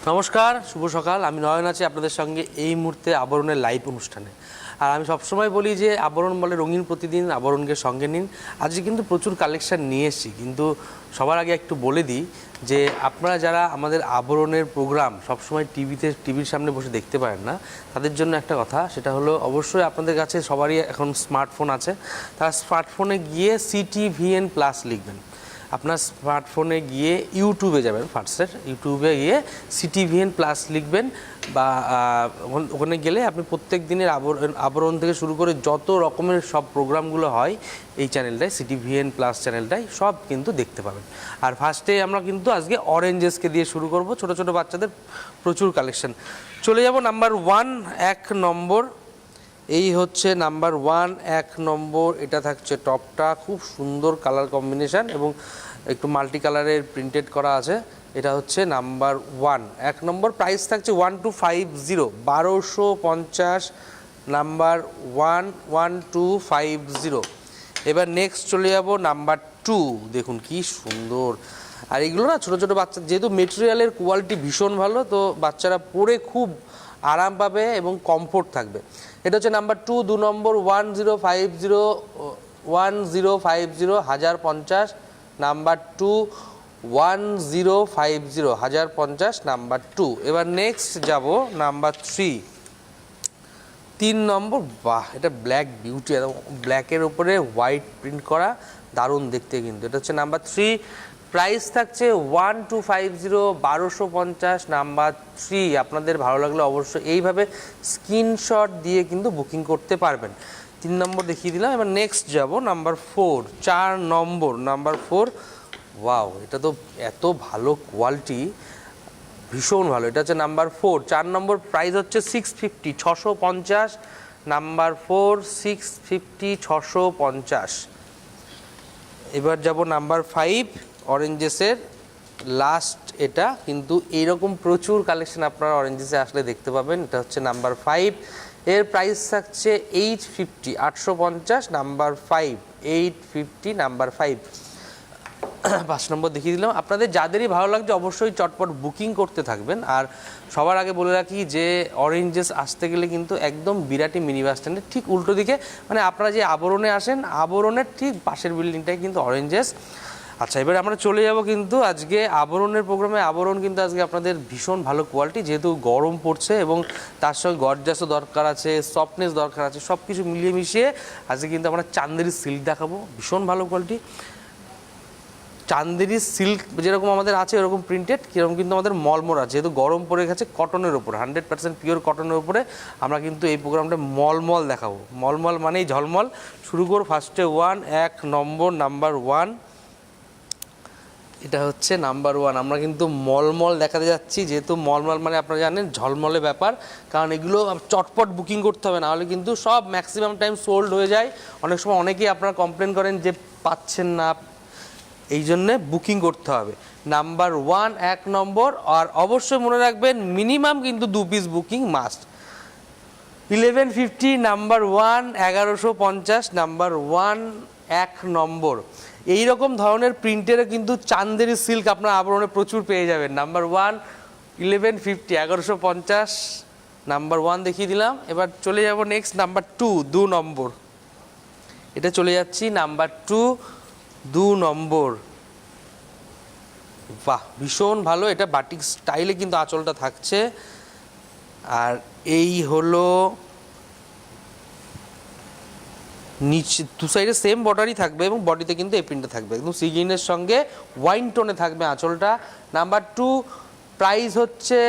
নমস্কার, শুভ সকাল। আমি নয়ন আছি আপনাদের সঙ্গে এই মুহূর্তে আবরণের লাইভ অনুষ্ঠানে। আর আমি সবসময় বলি যে আবরণ বলে রঙিন প্রতিদিন, আবরণকে সঙ্গে নিন। আজকে কিন্তু প্রচুর কালেকশান নিয়ে এসেছি, কিন্তু সবার আগে একটু বলে দিই যে আপনারা যারা আমাদের আবরণের প্রোগ্রাম সবসময় টিভির সামনে বসে দেখতে পারেন না, তাদের জন্য একটা কথা, সেটা হলো অবশ্যই আপনাদের কাছে সবারই এখন স্মার্টফোন আছে। তারা স্মার্টফোনে গিয়ে CTVN+ লিখবেন। আপনার স্মার্টফোনে গিয়ে ইউটিউবে যাবেন, ফার্স্টের ইউটিউবে গিয়ে CTVN+ লিখবেন, বা ওখানে গেলে আপনি প্রত্যেক দিনের আবরণ থেকে শুরু করে যত রকমের সব প্রোগ্রামগুলো হয় এই চ্যানেলটায়, CTVN+ চ্যানেলটায় সব কিন্তু দেখতে পাবেন। আর ফার্স্টে আমরা কিন্তু আজকে অরেঞ্জেসকে দিয়ে শুরু করব, ছোট ছোট বাচ্চাদের প্রচুর কালেকশন। চলে যাব নাম্বার 1, 1 নম্বর। এই হচ্ছে নাম্বার 1, 1 নম্বর। এটা থাকছে টপটা, খুব সুন্দর কালার কম্বিনেশান এবং একটু মাল্টি কালারের প্রিন্টেড করা আছে। এটা হচ্ছে নাম্বার 1, 1 নম্বর। প্রাইস থাকছে 1250, 1250। নাম্বার 1, 1250। এবার নেক্সট চলে যাব নাম্বার 2। দেখুন কি সুন্দর। আর এগুলো না ছোটো ছোটো বাচ্চা, যেহেতু মেটেরিয়ালের কোয়ালিটি ভীষণ ভালো, তো বাচ্চারা পরে খুব আরাম পাবে এবং কমফোর্ট থাকবে। এটা হচ্ছে নাম্বার 2, 2 নম্বর। 1050, 1050, 1050। নাম্বার 2, 1050, 1050। নাম্বার 2। এবার নেক্সট যাব নাম্বার 3 নম্বর। বাহ, এটা ব্ল্যাক বিউটি, ব্ল্যাকের উপরে হোয়াইট প্রিন্ট করা, দারুণ দেখতে কিন্তু। এটা হচ্ছে নাম্বার 3। প্রাইস থাকছে 1250, 1250। নাম্বার 3। আপনাদের ভালো লাগলে অবশ্যই এইভাবে স্ক্রিনশট দিয়ে কিন্তু বুকিং করতে পারবেন। 3 নম্বর দেখিয়ে দিলাম। এবার নেক্সট যাব নাম্বার 4, 4 নম্বর। নাম্বার 4। ওয়াও, এটা তো এত ভালো কোয়ালিটি, ভীষণ ভালো। এটা হচ্ছে নাম্বার 4, 4 নম্বর। প্রাইস হচ্ছে 650, 650। নাম্বার 4, 650, 650। এবার যাব নাম্বার 5, অরেঞ্জেসের লাস্ট। এটা কিন্তু এইরকম প্রচুর কালেকশন আপনারা অরেঞ্জেসে আসলে দেখতে পাবেন। এটা হচ্ছে নাম্বার 5। এর প্রাইস থাকছে 850, 850। নাম্বার 5, 850। নাম্বার 5। 5 নম্বর দেখিয়ে দিলাম। আপনাদের যাদেরই ভালো লাগছে অবশ্যই চটপট বুকিং করতে থাকবেন। আর সবার আগে বলে রাখি যে অরেঞ্জেস আসতে গেলে কিন্তু একদম বিরাটি মিনি বাস স্ট্যান্ডের ঠিক উল্টো দিকে, মানে আপনারা যে আবরণে আসেন, আবরণের ঠিক পাশের বিল্ডিংটাই কিন্তু অরেঞ্জেস। আচ্ছা, এবার আমরা চলে যাব কিন্তু আজকে আবরণের প্রোগ্রামে। আবরণ কিন্তু আজকে আপনাদের ভীষণ ভালো কোয়ালিটি, যেহেতু গরম পড়ছে এবং তার সঙ্গে গর্জাসও দরকার আছে, সফটনেস দরকার আছে, সব কিছু মিলিয়ে মিশিয়ে আজকে কিন্তু আমরা চান্দেরি সিল্ক দেখাবো, ভীষণ ভালো কোয়ালিটি। চান্দেরি সিল্ক যেরকম আমাদের আছে এরকম প্রিন্টেড, কীরকম কিন্তু আমাদের মলমল আছে, যেহেতু গরম পড়ে গেছে, কটনের উপরে 100% পিওর কটনের উপরে আমরা কিন্তু এই প্রোগ্রামটা মলমল দেখাবো। মলমল মানেই ঝলমল। শুরু করব ফার্স্টে 1 নম্বর। নাম্বার 1। এটা হচ্ছে নাম্বার 1। আমরা কিন্তু মলমল দেখাতে যাচ্ছি, যেহেতু মলমল মানে আপনারা জানেন ঝলমলে ব্যাপার, কারণ এগুলো চটপট বুকিং করতে হবে, নাহলে কিন্তু সব ম্যাক্সিমাম টাইম সোল্ড হয়ে যায়। অনেক সময় অনেকেই আপনারা কমপ্লেন করেন যে পাচ্ছেন না, এই জন্যে বুকিং করতে হবে। নাম্বার 1, 1 নম্বর। আর অবশ্যই মনে রাখবেন মিনিমাম কিন্তু 2 piece booking must. 1150। Number 1, 1150। Number 1, 1 নম্বর। এইরকম ধরনের প্রিন্টের কিন্তু চান্দেরি সিল্ক আপনার আবরণে প্রচুর পেয়ে যাবেন। নাম্বার 1, 1150, 1150। নাম্বার 1 দেখিয়ে দিলাম। এবার চলে যাব নেক্সট নাম্বার 2, 2 নম্বর। এটা চলে যাচ্ছি নাম্বার 2, 2 নম্বর। বাহ, ভীষণ ভালো। এটা বাটিক স্টাইলে কিন্তু আঁচলটা থাকছে। আর এই হলো নিচে দু সাইডে সেম বর্ডারই থাকবে এবং বডিতে কিন্তু এই প্রিন্টটা থাকবে, একদম সি গ্রিনের সঙ্গে ওয়াইন টোনে থাকবে আঁচলটা। নাম্বার 2। প্রাইস হচ্ছে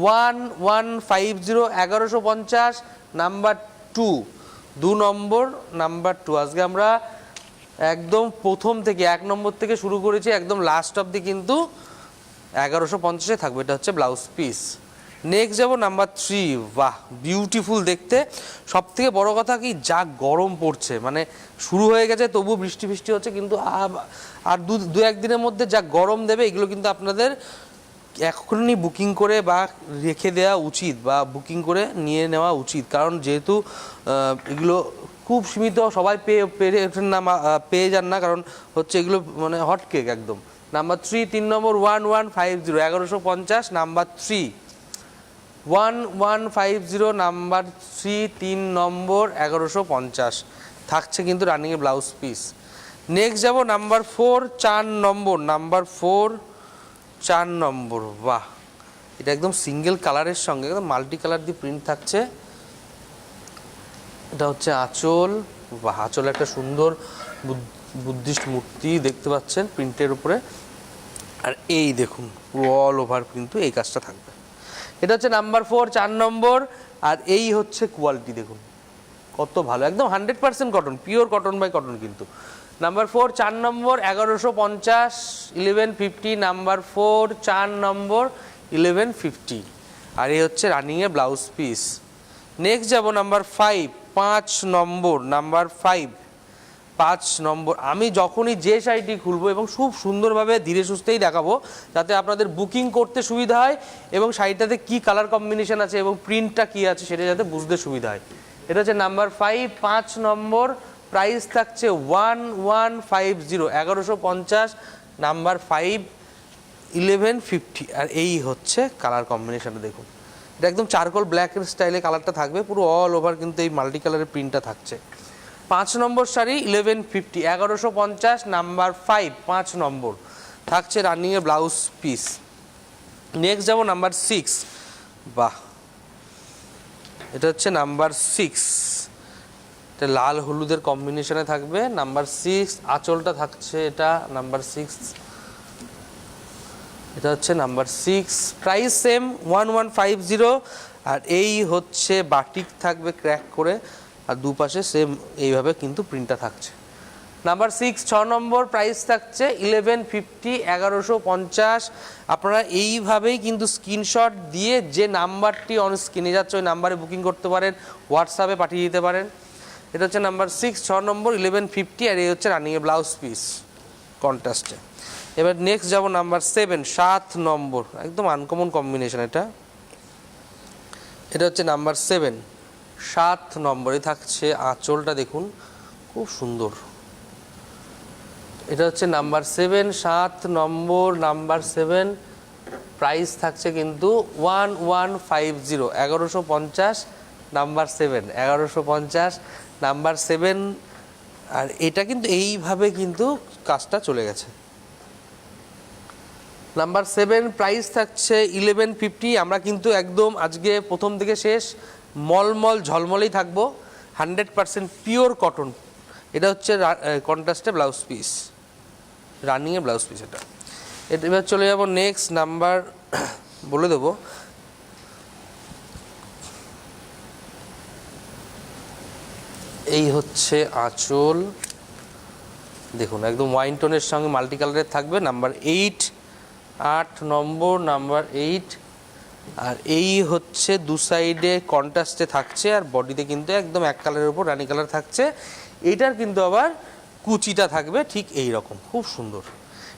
1150, 1150। নাম্বার 2, 2 নম্বর। নাম্বার 2। আজকে আমরা একদম প্রথম থেকে 1 নম্বর থেকে শুরু করেছি, একদম লাস্ট অবধি কিন্তু 1150-এ থাকবে। এটা হচ্ছে ব্লাউজ পিস। নেক্সট যাব নাম্বার 3। বাহ, বিউটিফুল দেখতে। সব থেকে বড়ো কথা কি, যা গরম পড়ছে, মানে শুরু হয়ে গেছে তবু বৃষ্টি বৃষ্টি হচ্ছে, কিন্তু আর দু এক দিনের মধ্যে যা গরম দেবে, এগুলো কিন্তু আপনাদের এখনই বুকিং করে বা রেখে দেওয়া উচিত, বা বুকিং করে নিয়ে নেওয়া উচিত। কারণ যেহেতু এগুলো খুব সীমিত, সবাই পেয়ে যান না, কারণ হচ্ছে এগুলো মানে হট কেক একদম, নাম্বার 3 3 নম্বর 1150 1150 নাম্বার 3 1150 নাম্বার 3 3 নম্বর 1150 থাকছে কিন্তু রানিংয়ে ব্লাউজ পিস। নেক্সট যাব নাম্বার 4 4 নম্বর, নাম্বার 4 4 নম্বর। বাহ, এটা একদম সিঙ্গেল কালারের সঙ্গে একদম মাল্টি কালার দিয়ে প্রিন্ট থাকছে। এটা হচ্ছে আঁচল। বাহ, আঁচলে একটা সুন্দর বুদ্ধিস্ট মূর্তি দেখতে পাচ্ছেন প্রিন্টের উপরে। আর এই দেখুন পুরো অল ওভার কিন্তু এই কাজটা থাকবে। এটা হচ্ছে নাম্বার 4 4 নম্বর। আর এই হচ্ছে কোয়ালিটি দেখুন কত ভালো, একদম 100% cotton, pure cotton by cotton কিন্তু। নাম্বার 4 4 নম্বর 1150 1150 নাম্বার 4 4 নম্বর 1150। আর এই হচ্ছে রানিংয়ে ব্লাউজ পিস। নেক্সট যাব নাম্বার 5 5 নম্বর, নাম্বার 5 5 নম্বর। আমি যখনই যে শাড়িটি খুলবো এবং খুব সুন্দরভাবে ধীরে সুস্থেই দেখাবো যাতে আপনাদের বুকিং করতে সুবিধা হয় এবং শাড়িটাতে কি কালার কম্বিনেশন আছে এবং প্রিন্টটা কি আছে সেটা যাতে বুঝতে সুবিধা হয়। এটা হচ্ছে নাম্বার 5 5 নম্বর। প্রাইস থাকছে 1150 1150 নাম্বার 5 1150। আর এই হচ্ছে কালার কম্বিনেশনটা দেখুন, এটা একদম চারকোল ব্ল্যাকের স্টাইলে কালারটা থাকবে, পুরো অল ওভার কিন্তু এই মাল্টি কালারের প্রিন্টটা থাকছে। 5 নম্বর শাড়ি 1150 1150 নাম্বার 5 5 নম্বর থাকছে রানিংয়ে ব্লাউজ পিস। নেক্সট যাব নাম্বার 6। বাহ, এটা হচ্ছে নাম্বার 6, এটা লাল হলুদের কম্বিনেশনে থাকবে। নাম্বার 6 আঁচলটা থাকছে এটা নাম্বার 6। এটা হচ্ছে নাম্বার 6। Price same 1150। আর এই হচ্ছে বাটিক থাকবে ক্র্যাক করে, আর দুপাশে সেম এইভাবে কিন্তু প্রিন্টটা থাকছে। নাম্বার 6 6 নম্বর। প্রাইস থাকছে 1150 1150। আপনারা এইভাবেই কিন্তু স্ক্রিনশট দিয়ে যে নাম্বারটি অন স্ক্রিনে যাচ্ছে ওই নাম্বারে বুকিং করতে পারেন, হোয়াটসঅ্যাপে পাঠিয়ে দিতে পারেন। এটা হচ্ছে নাম্বার 6 6 নম্বর 1150। আর এই হচ্ছে রানিংয়ে ব্লাউজ পিস কন্ট্রাস্টে। এবার নেক্সট যাব নাম্বার 7 7 নম্বর, একদম আনকমন কম্বিনেশন। এটা হচ্ছে নাম্বার 7 7 নম্বরে থাকছে আঁচলটা দেখুন খুব সুন্দর। এটা হচ্ছে নাম্বার 7 7 নম্বর নাম্বার 7। প্রাইস থাকছে কিন্তু 1150 1150 নাম্বার 7 1150 নাম্বার 7। আর এটা কিন্তু এইভাবে কিন্তু কাজটা চলে গেছে। নাম্বার 7 প্রাইস থাকছে 1150। আমরা কিন্তু একদম আজকে প্রথম থেকে শেষ মলমল ঝলমলেই থাকবো, 100% পিওর কটন। এটা হচ্ছে কন্ট্রাস্টে ব্লাউজ পিস, রানিংয়ে ব্লাউজ পিস। এটা এবার চলে যাব নেক্সট নাম্বার বলে দেবো। এই হচ্ছে আঁচল দেখুন একদম ওয়াইন টোনের সঙ্গে মাল্টি কালারের থাকবে। নাম্বার 8 8 নম্বর নাম্বার 8। আর এই হচ্ছে দু সাইডে কন্ট্রাস্টে থাকছে, আর বডিতে কিন্তু একদম এক কালারের উপর রানি কালার থাকছে। এইটার কিন্তু আবার কুচিটা থাকবে ঠিক এই রকম, খুব সুন্দর।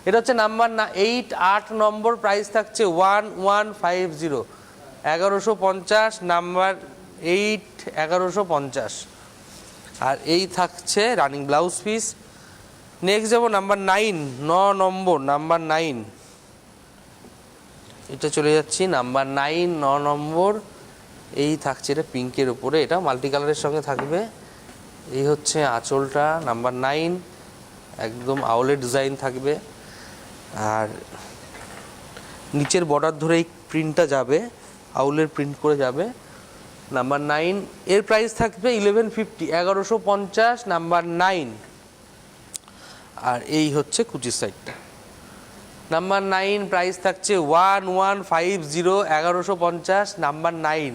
এটা হচ্ছে নাম্বার 8 8 নম্বর। প্রাইস থাকছে 1150 1150 নাম্বার 8 1150। আর এই থাকছে রানিং ব্লাউজ পিস। নেক্সট যাব নাম্বার 9 9 নম্বর নাম্বার 9। এটা চলে যাচ্ছি নাম্বার 9 9 নম্বর। এই থাকছে এটা পিঙ্কের উপরে, এটা মাল্টি কালারের সঙ্গে থাকবে। এই হচ্ছে আঁচলটা নাম্বার 9, একদম আউলের ডিজাইন থাকবে। আর নিচের বর্ডার ধরে এই প্রিন্টটা যাবে, আউলের প্রিন্ট করে যাবে। নাম্বার 9 এর প্রাইস থাকবে 1150 1150 নাম্বার 9। আর এই হচ্ছে কুচির সাইডটা। নাম্বার 9 প্রাইস থাকছে 1150 1150 নাম্বার 9।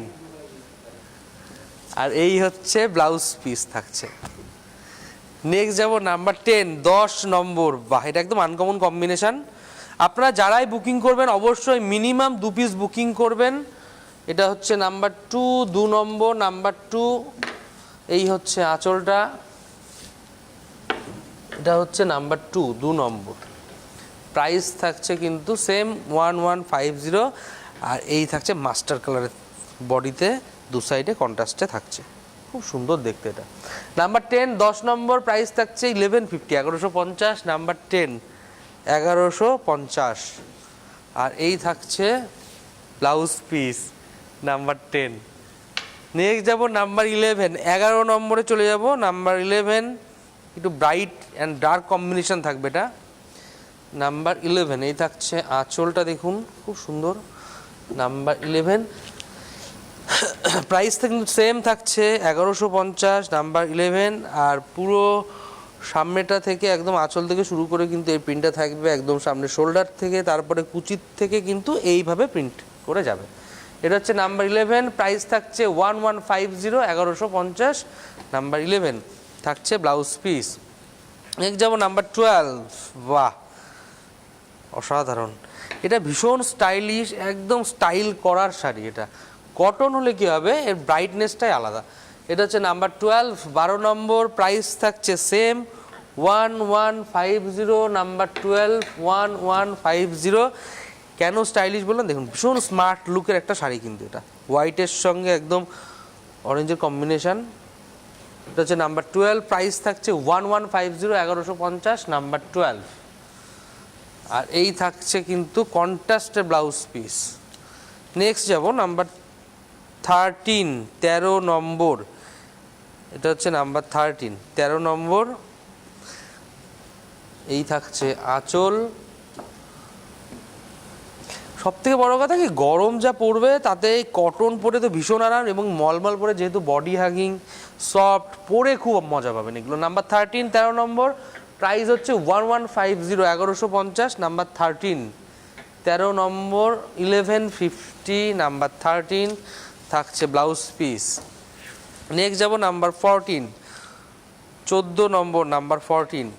আর এই হচ্ছে ব্লাউজ পিস থাকছে। নেক্সট যাব নাম্বার 10 10 নম্বর। বাহ, এটা একদম আনকমন কম্বিনেশন। আপনারা যারাই বুকিং করবেন অবশ্যই মিনিমাম 2 পিস বুকিং করবেন। এটা হচ্ছে নাম্বার 2 2 নম্বর নাম্বার 2। এই হচ্ছে আঁচলটা, এটা হচ্ছে নাম্বার 2 2 নম্বর। প্রাইস থাকছে কিন্তু সেম 1150। আর এই থাকছে মাস্টার কালারের বডিতে, দু সাইডে কন্ট্রাস্টে থাকছে, খুব সুন্দর দেখতে। এটা নাম্বার 10 10 নম্বর। প্রাইস থাকছে 1150 1150 নাম্বার 10। 1150। আর এই থাকছে ব্লাউজ পিস নাম্বার 10। নেক্সট যাব নাম্বার 11, 11 নম্বরে চলে যাব। নাম্বার 11 একটু ব্রাইট অ্যান্ড ডার্ক কম্বিনেশন থাকবে এটা। নাম্বার 11 এই থাকছে আঁচলটা, দেখুন খুব সুন্দর। নাম্বার 11 প্রাইস কিন্তু সেম থাকছে 1150 নাম্বার 11। আর পুরো সামনেটা থেকে একদম আঁচল থেকে শুরু করে কিন্তু এই প্রিন্টটা থাকবে একদম সামনে শোল্ডার থেকে, তারপরে কুচির থেকে কিন্তু এইভাবে প্রিন্ট করে যাবে। এটা হচ্ছে নাম্বার 11, প্রাইস থাকছে 1150, 1150 নাম্বার 11 থাকছে ব্লাউজ পিস। নেক্সট যাবো নাম্বার 12। বাহ, অসাধারণ, এটা ভীষণ স্টাইলিশ, একদম স্টাইল করার শাড়ি। এটা কটন হলে কী হবে, এর ব্রাইটনেসটাই আলাদা। এটা হচ্ছে নাম্বার 12, 12 নম্বর, প্রাইস থাকছে সেম 1150 নাম্বার 12, 1150। কেন স্টাইলিশ বললাম, দেখুন ভীষণ স্মার্ট লুকের একটা শাড়ি কিন্তু এটা, হোয়াইটের সঙ্গে একদম অরেঞ্জের কম্বিনেশান। এটা হচ্ছে নাম্বার 12, প্রাইস থাকছে 1150, 1150 নাম্বার 12। আর এই থাকছে কিন্তু কন্ট্রাস্টের ব্লাউজ পিস। নেক্সট যাব নাম্বার 13, 13 নম্বর। এটা হচ্ছে নাম্বার 13, 13 নম্বর। এই থাকছে আঁচল। সব থেকে বড় কথা কি, গরম যা পড়বে তাতে কটন পরে তো ভীষণ আরাম, এবং মলমল পরে যেহেতু বডি হ্যাগিং সফট, পরে খুব মজা পাবেন এগুলো। নাম্বার 13, 13 নম্বর, প্রাইস হচ্ছে 1150, 1150 নাম্বার 13, 13 নম্বর। 1150 নাম্বার 13 থাকছে ব্লাউজ পিস। নেক্সট যাব নাম্বার 14, 14 নম্বর, নাম্বার 14।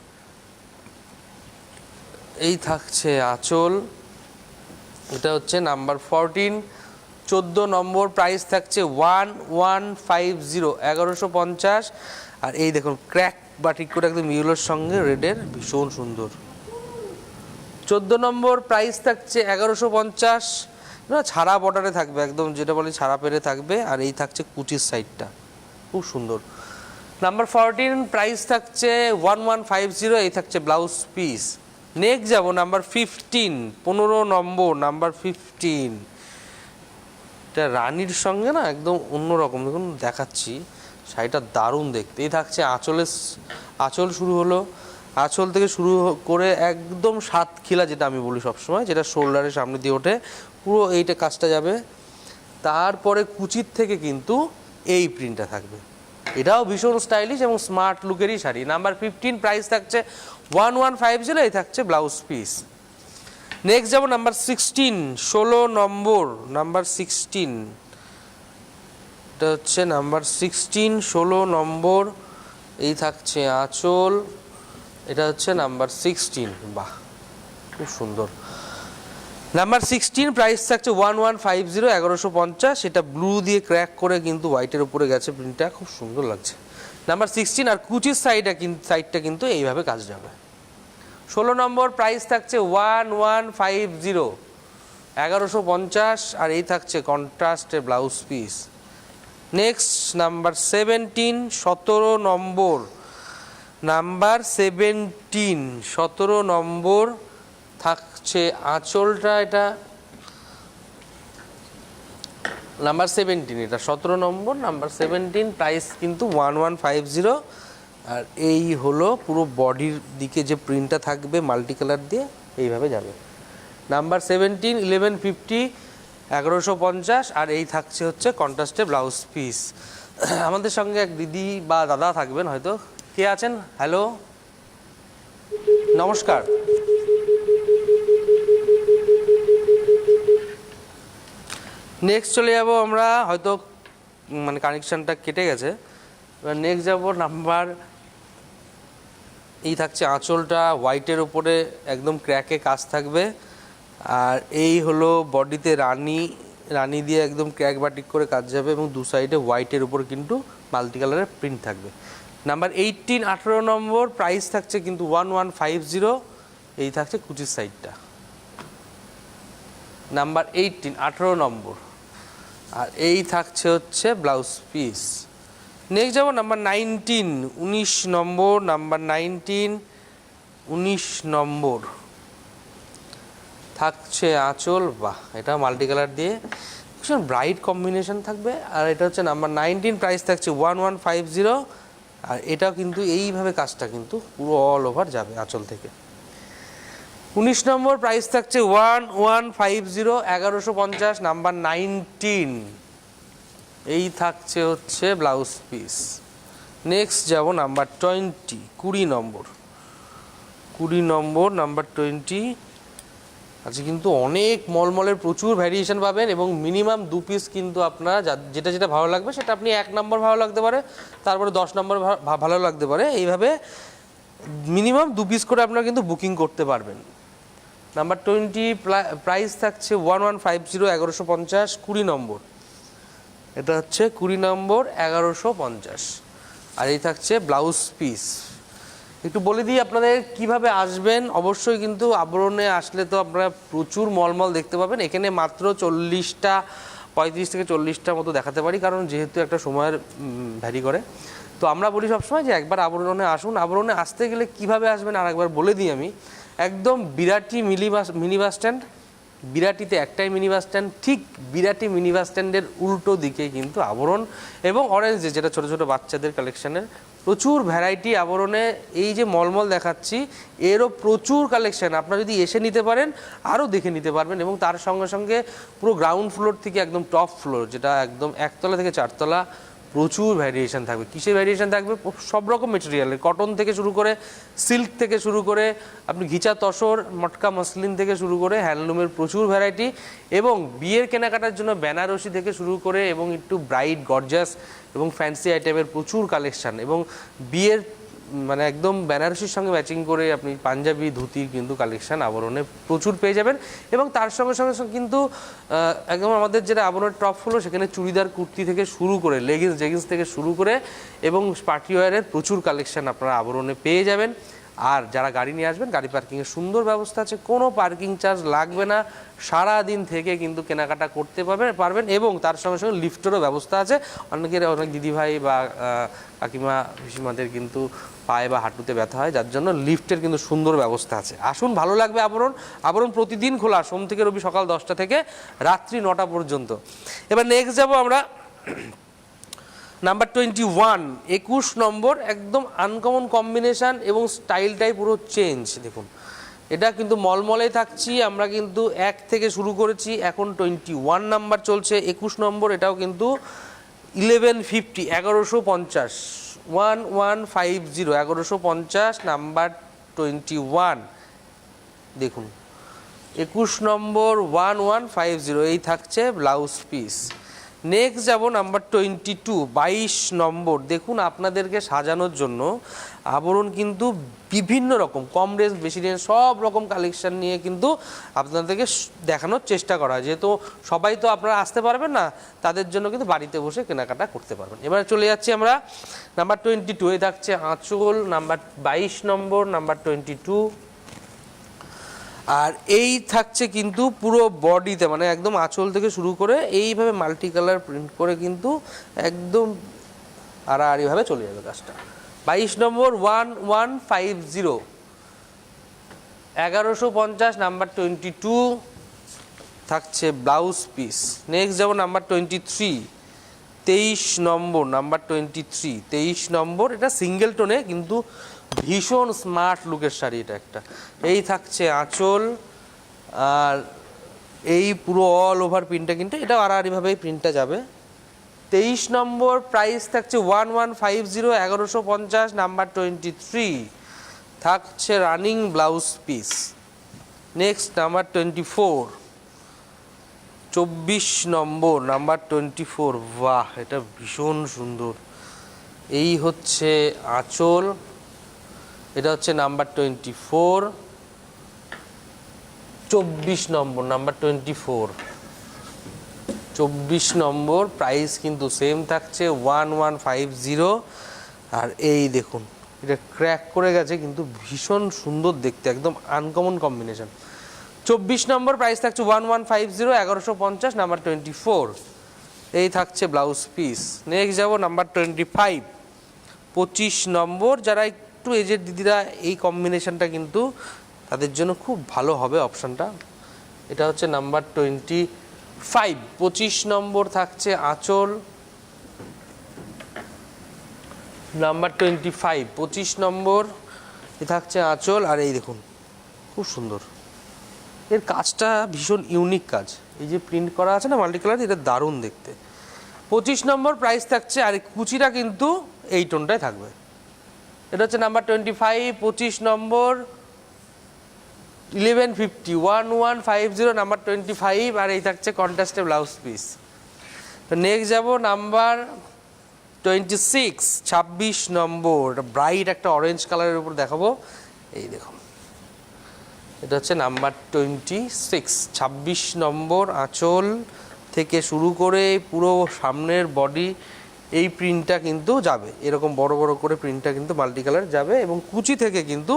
এই থাকছে আঁচল। এটা হচ্ছে নাম্বার 14, 14 নম্বর, প্রাইস থাকছে 1150, 1150। আর এই দেখুন ক্র্যাক বাটিক করে একদম ইয়েলোর সঙ্গে রেডের, ভীষণ সুন্দর। 14 নম্বর, প্রাইস থাকছে 1150, না ছাড়া বর্ডারে থাকবে একদম, যেটা বলে ছাড়া পেরে থাকবে। আর এই থাকছে কুচির সাইডটা, খুব সুন্দর। নাম্বার 14, প্রাইস থাকছে 1150, এই থাকছে ব্লাউজ পিস। নেক্সট যাব নাম্বার 15, 15 নম্বর, নাম্বার 15। এটা রানীর সঙ্গে না একদম অন্যরকম, দেখুন দেখাচ্ছি, শাড়িটা দারুণ দেখতে। এই থাকছে আঁচলের, আঁচল শুরু হলো, আঁচল থেকে শুরু করে একদম সাতখিলা, যেটা আমি বলি সবসময়, যেটা শোল্ডারের সামনে দিয়ে ওঠে, পুরো এইটা কাজটা যাবে। তারপরে কুচির থেকে কিন্তু এই প্রিন্টটা থাকবে। এটাও ভীষণ স্টাইলিশ এবং স্মার্ট লুকেরই শাড়ি। নাম্বার 15, প্রাইস থাকছে 1150, এই থাকছে ব্লাউজ পিস। নেক্সট যাব নাম্বার 16, 16 নম্বর, নাম্বার 16। এটা হচ্ছে নাম্বার 16, 16 নম্বর। এই থাকছে আঁচল। এটা হচ্ছে নাম্বার 16। বাহ, খুব সুন্দর। নাম্বার 16, প্রাইস থাকছে 1150, 1150। এটা ব্লু দিয়ে ক্র্যাক করে কিন্তু হোয়াইটের উপরে গেছে, প্রিন্টটা খুব সুন্দর লাগছে। নাম্বার 16। আর কুচির সাইডটা কিন্তু এইভাবে কাজ যাবে। 16 নম্বর, প্রাইস থাকছে 1150, 1150। আর এই থাকছে কন্ট্রাস্টের ব্লাউজ পিস। নেক্সট নাম্বার 17, 17 নম্বর, নাম্বার 17, 17 নম্বর থাকছে আঁচলটা। এটা নাম্বার 17, এটা 17 নম্বর, নাম্বার 17, প্রাইস কিন্তু 1150। আর এই হলো পুরো বডির দিকে যে প্রিন্টটা থাকবে মাল্টি কালার দিয়ে, এইভাবে যাবে। নাম্বার 17, 1150, 1150। আর এই থাকছে হচ্ছে কন্ট্রাস্টে ব্লাউজ পিস। আমাদের সঙ্গে এক দিদি বা দাদা থাকবেন হয়তো, কে আছেন? হ্যালো, নমস্কার। নেক্সট চলে যাব আমরা, হয়তো মানে কানেকশানটা কেটে গেছে। এবার নেক্সট যাব নাম্বার, এই থাকছে আঁচলটা, হোয়াইটের উপরে একদম ক্র্যাকে কাজ থাকবে। আর এই হলো বডিতে রানী দিয়ে একদম ক্র্যাক বাটিক করে কাজ যাবে, এবং দু সাইডে হোয়াইটের উপর কিন্তু মাল্টি কালারের প্রিন্ট থাকবে। নাম্বার 18, 18 নম্বর, প্রাইস থাকছে কিন্তু 1150, এই থাকছে কুচির সাইডটা। নাম্বার 18, 18 নম্বর। আর এই থাকছে হচ্ছে ব্লাউজ পিস। নেক্সট যাব নাম্বার 19, 19 নম্বর, নাম্বার 19, 19 নম্বর। থাকছে আঁচল, বাহ এটা মাল্টি কালার দিয়ে ভীষণ ব্রাইট কম্বিনেশন থাকবে। আর এটা হচ্ছে নাম্বার 19, প্রাইস থাকছে 1150। আর এটাও কিন্তু এইভাবে কাজটা কিন্তু পুরো অল ওভার যাবে আঁচল থেকে। 19 নম্বর, প্রাইস থাকছে 1150, 1150, নাম্বার 19। এই থাকছে হচ্ছে ব্লাউজ পিস। নেক্সট যাব নাম্বার 20, 20 নম্বর, 20 নম্বর, নাম্বার 20। আচ্ছা, কিন্তু অনেক মলমলের প্রচুর ভ্যারিয়েশন পাবেন এবং মিনিমাম 2 পিস কিন্তু আপনারা যেটা যেটা ভালো লাগবে সেটা আপনি 1 নম্বর ভালো লাগতে পারে, তারপরে 10 নম্বর ভালো লাগতে পারে, এইভাবে মিনিমাম 2 পিস করে আপনারা কিন্তু বুকিং করতে পারবেন। নাম্বার 20, প্রাইস থাকছে 1150, 1150, 20 নম্বর। এটা হচ্ছে 20 নম্বর, 1150। আর এই থাকছে ব্লাউজ পিস। একটু বলে দিই আপনাদের কিভাবে আসবেন। অবশ্যই কিন্তু আবরণে আসলে তো আপনারা প্রচুর মলমল দেখতে পাবেন। এখানে মাত্র 40টা, 35 থেকে 40টার মতো দেখাতে পারি, কারণ যেহেতু একটা সময়ের ভ্যারি করে। তো আমরা বলি সবসময় যে একবার আবরণে আসুন। আবরণে আসতে গেলে কিভাবে আসবেন আর একবার বলে দিই আমি। একদম বিরাটি মিনি বাস স্ট্যান্ড, বিরাটিতে একটাই মিনি বাস স্ট্যান্ড, ঠিক বিরাটি মিনি বাস স্ট্যান্ডের উল্টো দিকে কিন্তু আবরণ, এবং অরেঞ্জে যেটা ছোটো ছোটো বাচ্চাদের কালেকশানের প্রচুর ভ্যারাইটি আবরণে। এই যে মলমল দেখাচ্ছি এরও প্রচুর কালেকশান, আপনারা যদি এসে নিতে পারেন আরও দেখে নিতে পারবেন। এবং তার সঙ্গে সঙ্গে পুরো গ্রাউন্ড ফ্লোর থেকে একদম টপ ফ্লোর, যেটা একদম 1তলা থেকে 4তলা, প্রচুর ভ্যারিয়েশন থাকবে। কিসের ভ্যারিয়েশন থাকবে? সব রকম মেটেরিয়ালের, কটন থেকে শুরু করে, সিল্ক থেকে শুরু করে, আপনি ঘিচা তসর, মটকা মসলিন থেকে শুরু করে হ্যান্ডলুমের প্রচুর ভ্যারাইটি, এবং বিয়ের কেনাকাটার জন্য বেনারসি থেকে শুরু করে এবং একটু ব্রাইট গর্জাস এবং ফ্যান্সি আইটেমের প্রচুর কালেকশান, এবং বিয়ের মানে একদম বেনারসির সঙ্গে ম্যাচিং করে আপনি পাঞ্জাবি ধুতির কিন্তু কালেকশান আবরণে প্রচুর পেয়ে যাবেন। এবং তার সঙ্গে সঙ্গে কিন্তু একদম আমাদের যেটা আবরণের টপ হলো সেখানে চুড়িদার কুর্তি থেকে শুরু করে জেগিংস থেকে শুরু করে এবং পার্টিওয়ারের প্রচুর কালেকশান আপনারা আবরণে পেয়ে যাবেন। আর যারা গাড়ি নিয়ে আসবেন, গাড়ি পার্কিংয়ের সুন্দর ব্যবস্থা আছে, কোনো পার্কিং চার্জ লাগবে না। সারা দিন থেকে কিন্তু কেনাকাটা করতে পারবেন এবং তার সঙ্গে সঙ্গে লিফটেরও ব্যবস্থা আছে। অনেক দিদিভাই বা কাকিমা পিসিমাদের কিন্তু পায়ে বা হাঁটুতে ব্যথা হয়, যার জন্য লিফটের কিন্তু সুন্দর ব্যবস্থা আছে। আসুন, ভালো লাগবে। আবরণ প্রতিদিন খোলা, সোম থেকে রবি সকাল 10টা থেকে রাত্রি 9টা পর্যন্ত। এবার নেক্সট যাব আমরা নাম্বার 21, 21 নম্বর। একদম আনকমন কম্বিনেশান এবং স্টাইলটাই পুরো চেঞ্জ। দেখুন, এটা কিন্তু মলমলে থাকছি, আমরা কিন্তু 1 থেকে শুরু করেছি, এখন 21 নাম্বার চলছে। 21 নম্বর, এটাও কিন্তু 1150, 1150, 1150, 1150, নাম্বার 21। দেখুন 21 নম্বর, 1150, এই থাকছে ব্লাউজ পিস। নেক্সট যাব নাম্বার 22, 22 নম্বর। দেখুন, আপনাদেরকে সাজানোর জন্য আবরণ কিন্তু বিভিন্ন রকম, কম রেঞ্জ বেশি রেঞ্জ সব রকম কালেকশান নিয়ে কিন্তু আপনাদেরকে দেখানোর চেষ্টা করা হয়। যেহেতু সবাই তো আপনারা আসতে পারবেন না, তাদের জন্য কিন্তু বাড়িতে বসে কেনাকাটা করতে পারবেন। এবার চলে যাচ্ছি আমরা নাম্বার 22, এ থাকছে আঁচল, নাম্বার 22 নম্বর, নাম্বার 22। আর এই থাকছে কিন্তু পুরো বডিতে, মানে একদম আঁচল থেকে শুরু করে এইভাবে মাল্টি কালার প্রিন্ট করে কিন্তু একদম আড়াআড়িভাবে চলে যাবে কাজটা। 22 নম্বর, 1150, 1150, নাম্বার 22 থাকছে ব্লাউজ পিস। নেক্সট যাব নাম্বার 23, 23 নম্বর, নাম্বার 23, 23 নম্বর। এটা সিঙ্গেল টোনে কিন্তু ভীষণ স্মার্ট লুকের শাড়ি এটা একটা। এই থাকছে আঁচল, আর এই পুরো অল ওভার প্রিন্টটা কিন্তু এটা আড়াআড়িভাবেই প্রিন্টটা যাবে। 23 নম্বর, প্রাইস থাকছে 1150, 1150, নাম্বার 23 থাকছে running blouse piece. Next number 24, 24 নম্বর, নাম্বার 24। বাহ, এটা ভীষণ সুন্দর। এই হচ্ছে আঁচল, এটা হচ্ছে নাম্বার 24, 24 নম্বর, নাম্বার 24, 24 নম্বর। প্রাইস কিন্তু সেম থাকছে 1150। আর এই দেখুন, এটা ক্র্যাক করে গেছে কিন্তু ভীষণ সুন্দর দেখতে, একদম আনকমন কম্বিনেশন। 24 নম্বর, প্রাইস থাকছে 1150, 1150, নাম্বার 24। এই থাকছে ব্লাউজ পিস। নেক্সট যাব নাম্বার 25, 25 নম্বর। যারা একটু এজের দিদিরা, এই কম্বিনেশনটা কিন্তু তাদের জন্য খুব ভালো হবে অপশানটা। এটা হচ্ছে নাম্বার 25। 25 নম্বর থাকছে আঁচল, নাম্বার 25, 25 নম্বর এ থাকছে আঁচল। আর এই দেখুন খুব সুন্দর, এর কাজটা ভীষণ ইউনিক কাজ, এই যে প্রিন্ট করা আছে না মাল্টি কালার, এটা দারুণ দেখতে। 25 নম্বর প্রাইস থাকছে, আর কুচিটা কিন্তু এই টোনটায় থাকবে। এটা হচ্ছে নাম্বার 25, 25 নম্বর 1150, 1150 নাম্বার 25। আর এই থাকছে কন্ট্রাস্টে ব্লাউজ পিস। তো নেক্সট যাব নাম্বার 26, 26 নম্বর, ব্রাইট একটা অরেঞ্জ কালারের উপর দেখাবো। এই দেখুন এটা হচ্ছে নাম্বার 26, 26 নম্বর আঁচল থেকে শুরু করে পুরো সামনের বডি এই প্রিন্টটা কিন্তু যাবে, এরকম বড় বড় করে প্রিন্টটা কিন্তু মাল্টি কালার যাবে, এবং কুচি থেকে কিন্তু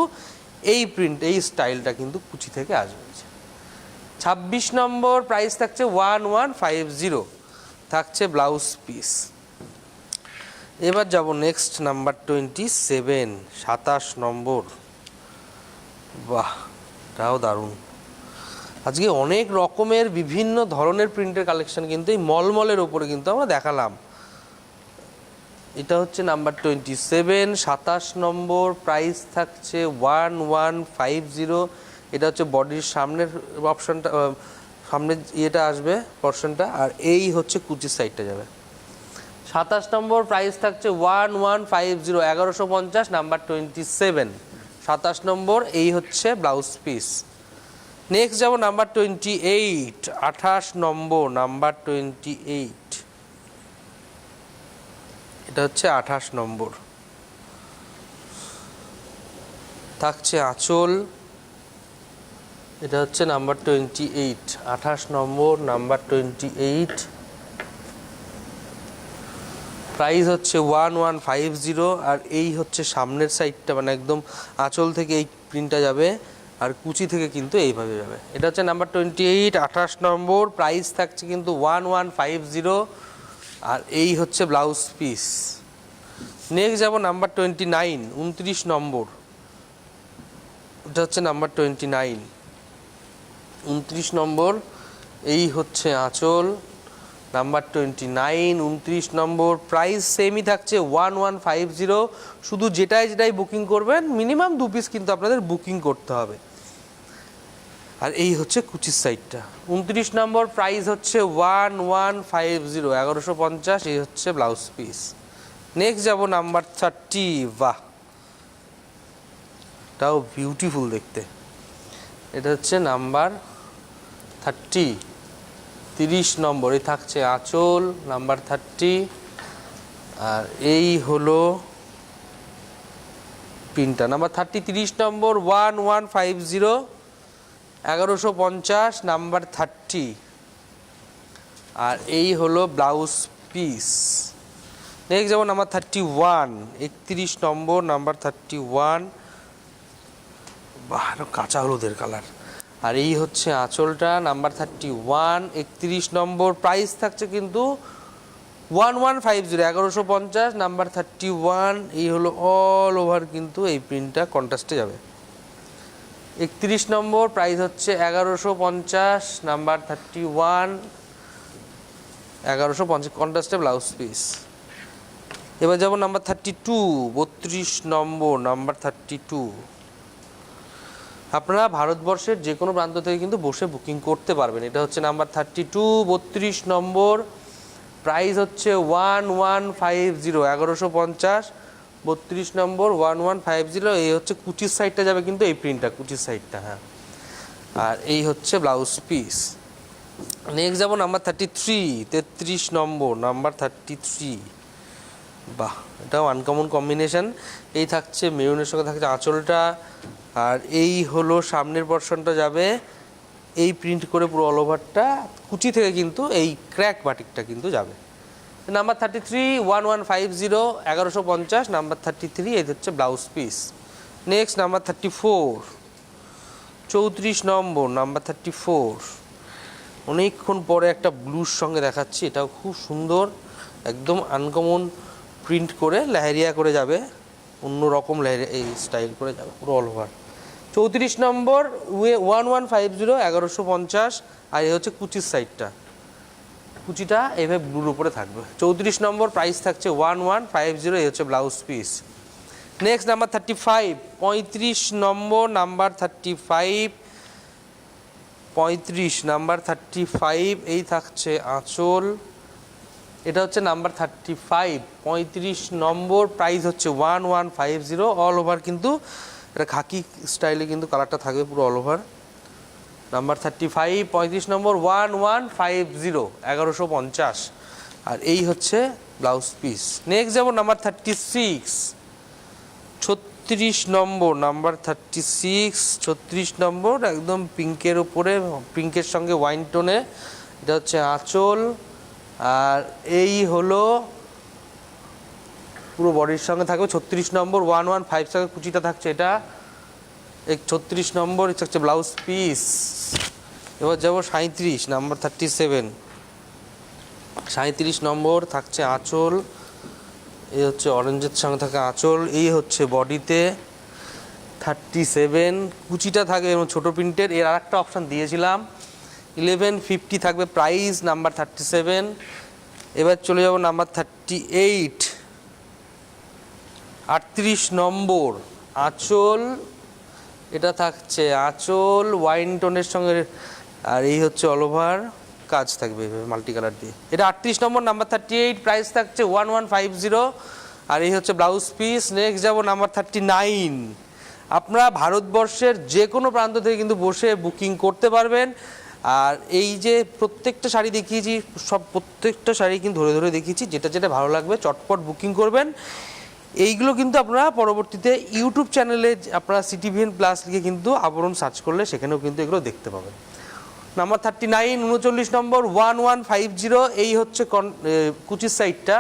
এই প্রিন্ট এই স্টাইলটা কিন্তু কুচি থেকে আসবে। 26 নম্বর প্রাইস থাকছে 1150, থাকছে ব্লাউজ পিস। এবার যাব নেক্সট নাম্বার 27, 27 নম্বর। বাহ, এটাও দারুণ। আজকে অনেক রকমের বিভিন্ন ধরনের প্রিন্টের কালেকশন কিন্তু এই মলমলের ওপরে কিন্তু আমরা দেখালাম। এটা হচ্ছে নাম্বার 27, 27 নম্বর প্রাইস থাকছে 1150। এটা হচ্ছে বডির সামনের অপশনটা, সামনের ইয়েটা আসবে পোর্শনটা, আর এই হচ্ছে কুচির সাইডটা যাবে। 27 নম্বর প্রাইস থাকছে 1150, 1150, নাম্বার 27, 27 নম্বর এই হচ্ছে ব্লাউজ পিস। নেক্সট যাব নাম্বার 28, 28 নম্বর, নাম্বার 28। এটা হচ্ছে 28 নম্বর, থাকছে আঁচল। এটা হচ্ছে নাম্বার 28, 28 নম্বর, নাম্বার 28। প্রাইস হচ্ছে 1150, আর এই হচ্ছে সামনের সাইডটা, মানে একদম আঁচল থেকে এই প্রিন্টটা যাবে, আর কুচি থেকে কিন্তু এইভাবে যাবে। এটা হচ্ছে নাম্বার 28, 28 নম্বর প্রাইস থাকছে কিন্তু 1150, আর এই হচ্ছে ব্লাউজ পিস। নেক্সট যাব নাম্বার 29, 29 নম্বর। এটা হচ্ছে নাম্বার 29, 29 নম্বর এই হচ্ছে আঁচল, নাম্বার 29, 29 নম্বর প্রাইস সেমই থাকছে 1150। শুধু যেটাই বুকিং করবেন মিনিমাম 2 পিস কিন্তু আপনাদের বুকিং করতে হবে। আর এই হচ্ছে কুচির সাইডটা। 29 নম্বর প্রাইস হচ্ছে 1150, 1150, এই হচ্ছে ব্লাউজ পিস। নেক্সট যাব নাম্বার 30। বাহ, এটাও বিউটিফুল দেখতে। এটা হচ্ছে নাম্বার 30, 30 নম্বর এই থাকছে আঁচল, নাম্বার 30। আর এই হলো পিনটা নাম্বার 30, 30 নম্বর 1150, 1150, নাম্বার 30। আর এই হলো ব্লাউজ পিস। নেক্সট যাব নাম্বার 31, 31 নম্বর, নাম্বার 31। বাহ, কাঁচা হলুদের কালার। আর এই হচ্ছে আঁচলটা, নাম্বার 31, 31 নম্বর প্রাইস থাকছে কিন্তু 1150, 1150, নাম্বার 31। এই হলো অল ওভার কিন্তু এই প্রিন্টটা কন্ট্রাস্টে যাবে। 31 নম্বর প্রাইস হচ্ছে 1150, নাম্বার 31, 1150 কন্ট্রাস্টে ব্লাউজ পিস। এবার যাব নাম্বার 32, 32 নম্বর, নাম্বার 32। আপনারা ভারতবর্ষের যে কোনো প্রান্ত থেকে কিন্তু বসে বুকিং করতে পারবেন। এটা হচ্ছে নাম্বার 32, 32 নম্বর প্রাইস হচ্ছে 1150, 1150, 32 নম্বর 1150। এই হচ্ছে কুচির সাইডটা যাবে কিন্তু এই প্রিন্টটা কুচির সাইডটা, হ্যাঁ। আর এই হচ্ছে ব্লাউজ পিস। নেক্সট যাব নাম্বার 33, 33 নম্বর, নাম্বার 33। বাহ, এটাও আনকমন কম্বিনেশন। এই থাকছে মেরুনের সঙ্গে থাকছে আঁচলটা, আর এই হলো সামনের পোর্শনটা যাবে এই প্রিন্ট করে পুরো অল ওভারটা, কুচি থেকে কিন্তু এই ক্র্যাক বাটিকটা কিন্তু যাবে। Number 33, 1150, 1150, number 33। এই হচ্ছে ব্লাউজ পিস। নেক্সট নাম্বার 34, 34 নম্বর, নাম্বার 34। অনেকক্ষণ পরে একটা ব্লুর সঙ্গে দেখাচ্ছি, এটাও খুব সুন্দর, একদম আনকমন প্রিন্ট করে লেহেরিয়া করে যাবে, অন্য রকম লেহেরিয়া এই স্টাইল করে যাবে পুরো অল ওভার। 34 নম্বর 1150, 1150। আর এই হচ্ছে কুচির সাইডটা, কুচিটা এভাবে ব্লুর উপরে থাকবে। 34 নম্বর, প্রাইস থাকছে 1150। এই হচ্ছে ব্লাউজ পিস। নেক্সট নাম্বার 35, 35 নম্বর, নাম্বার 35, 35 নাম্বার 35। এই থাকছে আঁচল, এটা হচ্ছে নাম্বার 35, 35 নম্বর, প্রাইস হচ্ছে 1150। অল ওভার কিন্তু এটা খাকি স্টাইলে কিন্তু কালারটা থাকবে পুরো অল ওভার। নাম্বার 35, 35 নম্বর, 1150, 1150। আর এই হচ্ছে ব্লাউজ পিস। নেক্সট যাব নাম্বার 36, 36 নম্বর, নাম্বার 36, 36 নম্বর, একদম পিঙ্কের উপরে, পিঙ্কের সঙ্গে ওয়াইন টোনে। এটা হচ্ছে আঁচল, আর এই হলো পুরো বডির সঙ্গে থাকবে। 36 নম্বর, 1150 টাকা কুচিটা থাকছে। এটা 36 নম্বর, এটা হচ্ছে ব্লাউজ পিস। এবার যাবো 37 নাম্বার 37, 37 নম্বর থাকছে আঁচল। এই হচ্ছে অরেঞ্জের সঙ্গে থাকা আঁচল। এই হচ্ছে বডিতে 37, কুচিটা থাকবে এবং ছোটো প্রিন্টের। এর আর একটা অপশান দিয়েছিলাম, 1150 থাকবে প্রাইস, নাম্বার 37। এবার চলে যাব নাম্বার 38, 38 নম্বর, আঁচল। এটা থাকছে আঁচল ওয়াইন টোনের সঙ্গে, আর এই হচ্ছে অল ওভার কাজ থাকবে মাল্টি কালার দিয়ে। এটা 38 নম্বর, নাম্বার 38, প্রাইস থাকছে 1150। আর এই হচ্ছে ব্লাউজ পিস। নেক্সট যাব নাম্বার 39। আপনারা ভারতবর্ষের যে কোনো প্রান্ত থেকে কিন্তু বসে বুকিং করতে পারবেন। আর এই যে প্রত্যেকটা শাড়ি দেখিয়েছি, সব প্রত্যেকটা শাড়ি কিন্তু ধরে ধরে দেখিয়েছি, যেটা যেটা ভালো লাগবে চটপট বুকিং করবেন। এইগুলো কিন্তু আপনারা পরবর্তীতে ইউটিউব চ্যানেলে আপনারা সিটিভিএন প্লাস লিখে কিন্তু আবরণ সার্চ করলে সেখানেও কিন্তু এগুলো দেখতে পাবেন। নাম্বার 39, 39 নম্বর, 1150। এই হচ্ছে কুচির সাইডটা,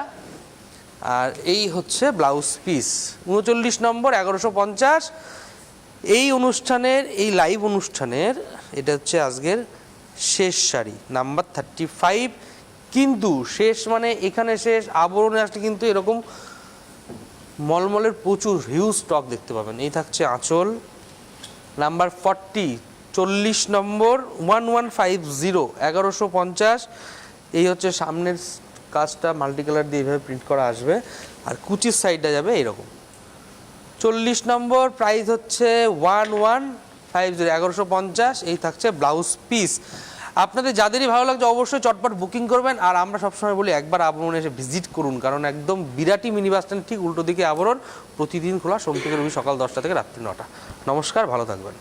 আর এই হচ্ছে ব্লাউজ পিস। 39 নম্বর, 1150। এই অনুষ্ঠানের, এই লাইভ অনুষ্ঠানের এটা হচ্ছে আজকের শেষ শাড়ি, নাম্বার 35। কিন্তু শেষ মানে এখানে শেষ, আবরণে আসলে কিন্তু এরকম মলমলের প্রচুর হিউজ স্টক দেখতে পাবেন। এই থাকছে আঁচল, নাম্বার 40, 40 নম্বর, 1150, 1150। এই হচ্ছে সামনের কাজটা মাল্টি কালার দিয়ে এইভাবে প্রিন্ট করা আসবে, আর কুচির সাইডটা যাবে এরকম। 40 নম্বর, প্রাইস হচ্ছে 1150, 1150। এই থাকছে ব্লাউজ পিস। আপনাদের যাদেরই ভালো লাগছে অবশ্যই চটপট বুকিং করবেন। আর আমরা সবসময় বলি একবার আবরণে এসে ভিজিট করুন, কারণ একদম বিরাটি মিনি বাস স্ট্যান্ড ঠিক উল্টো দিকে আবরণ। প্রতিদিন খোলা, সোম থেকে রবি সকাল 10টা থেকে রাত্রি 9টা। নমস্কার, ভালো থাকবেন।